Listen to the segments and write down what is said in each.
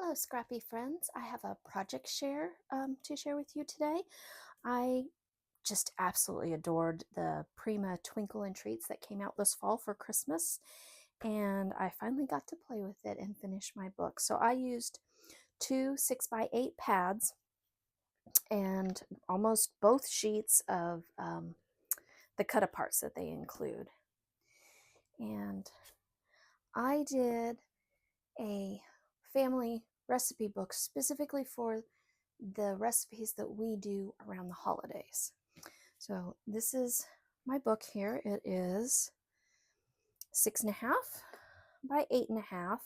Hello, scrappy friends. I have a project to share with you today. I just absolutely adored the Prima Twinkle and Treats that came out this fall for Christmas, and I finally got to play with it and finish my book. So I used two 6x8 pads and almost both sheets of the cut-aparts that they include. And I did a family recipe book specifically for the recipes that we do around the holidays. So this is my book here. It is 6.5 by 8.5,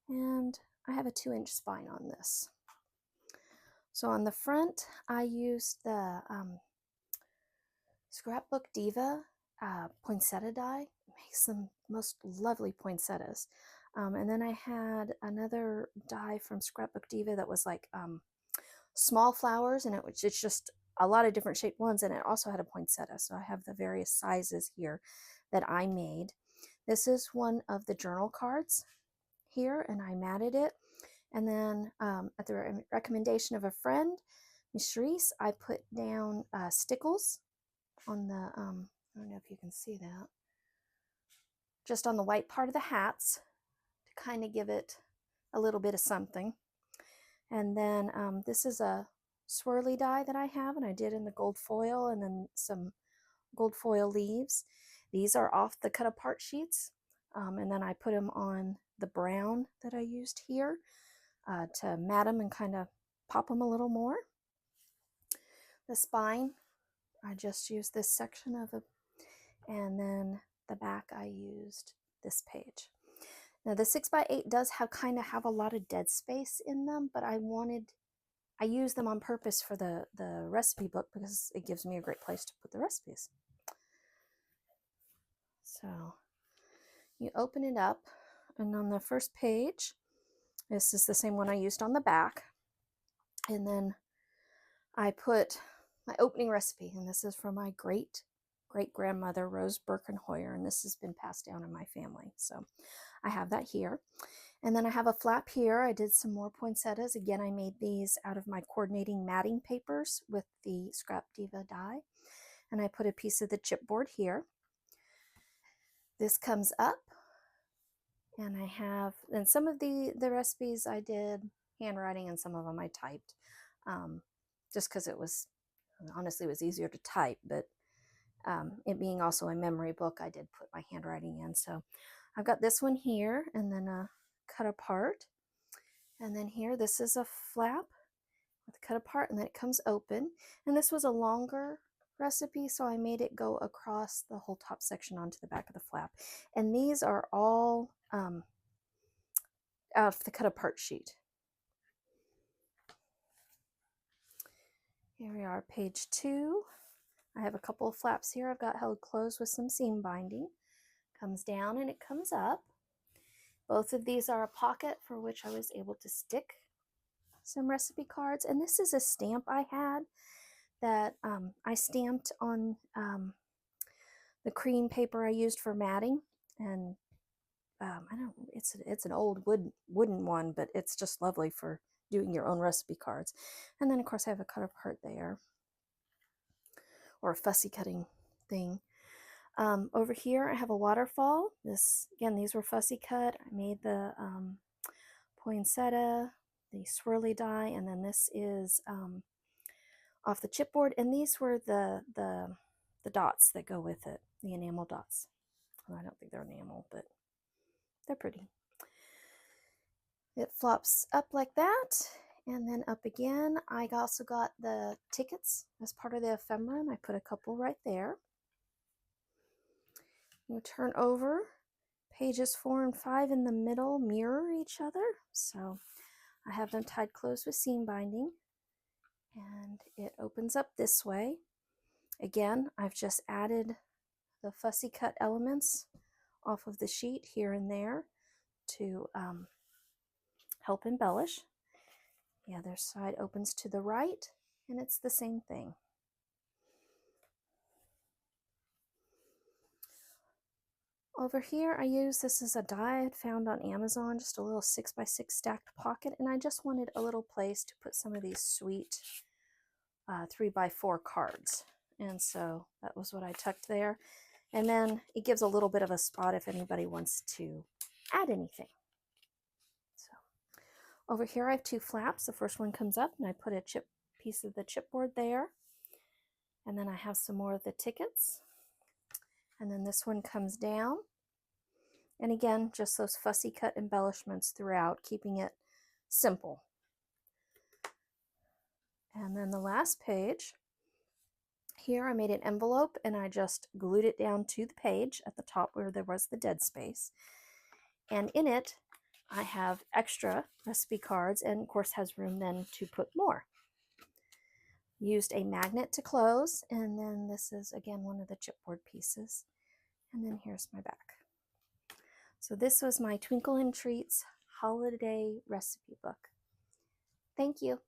and I have a 2-inch spine on this. So on the front, I used the Scrapbook Diva poinsettia die. It makes the most lovely poinsettias. And then I had another die from Scrapbook Diva that was like small flowers, and it's just a lot of different shaped ones, and it also had a poinsettia. So I have the various sizes here that I made. This is one of the journal cards here, and I matted it. And then at the recommendation of a friend, Miss Sharice, I put down stickles on the, I don't know if you can see that, just on the white part of the hats to kind of give it a little bit of something. And then this is a swirly die that I have, and I did in the gold foil, and then some gold foil leaves. These are off the cut apart sheets, and then I put them on the brown that I used here to mat them and kind of pop them a little more. The spine, I just used this section of it, and then the back I used this page. Now the 6x8 does have a lot of dead space in them, but I use them on purpose for the recipe book because it gives me a great place to put the recipes. So you open it up, and on the first page, this is the same one I used on the back, and then I put my opening recipe, and this is from my great grandmother Rose Birkenhoyer, and this has been passed down in my family, so I have that here. And then I have a flap here. I did some more poinsettias. Again, I made these out of my coordinating matting papers with the Scrap Diva die, and I put a piece of the chipboard here. This comes up, and I have, and some of the recipes I did handwriting, and some of them I typed, just because honestly, it was easier to type, but it being also a memory book, I did put my handwriting in. So I've got this one here, and then a cut apart, and then here, this is a flap with a cut apart, and then it comes open. And this was a longer recipe, so I made it go across the whole top section onto the back of the flap. And these are all out of the cut apart sheet. Here we are, page 2. I have a couple of flaps here I've got held closed with some seam binding. Comes down and it comes up. Both of these are a pocket for which I was able to stick some recipe cards. And this is a stamp I had that I stamped on the cream paper I used for matting. And it's an old wooden one, but it's just lovely for doing your own recipe cards. And then of course I have a cut apart there, or a fussy cutting thing. Over here I have a waterfall. These were fussy cut. I made the poinsettia, the swirly die, and then this is off the chipboard, and these were the dots that go with it, the enamel dots. Well, I don't think they're enamel, but they're pretty. It flops up like that, and then up again. I also got the tickets as part of the ephemera, and I put a couple right there. You turn over, pages 4 and 5 in the middle mirror each other, so I have them tied closed with seam binding, and it opens up this way. Again, I've just added the fussy cut elements off of the sheet here and there to help embellish. The other side opens to the right, and it's the same thing. Over here, I use this as a die I had found on Amazon, just a little 6x6 stacked pocket, and I just wanted a little place to put some of these sweet 3x4 cards. And so that was what I tucked there. And then it gives a little bit of a spot if anybody wants to add anything. So over here I have two flaps. The first one comes up and I put a piece of the chipboard there. And then I have some more of the tickets. And then this one comes down. And again, just those fussy cut embellishments throughout, keeping it simple. And then the last page, here I made an envelope and I just glued it down to the page at the top where there was the dead space. And in it, I have extra recipe cards and of course has room then to put more. Used a magnet to close, and then this is again one of the chipboard pieces. And then here's my back. So this was my Twinkle in Treats holiday recipe book. Thank you.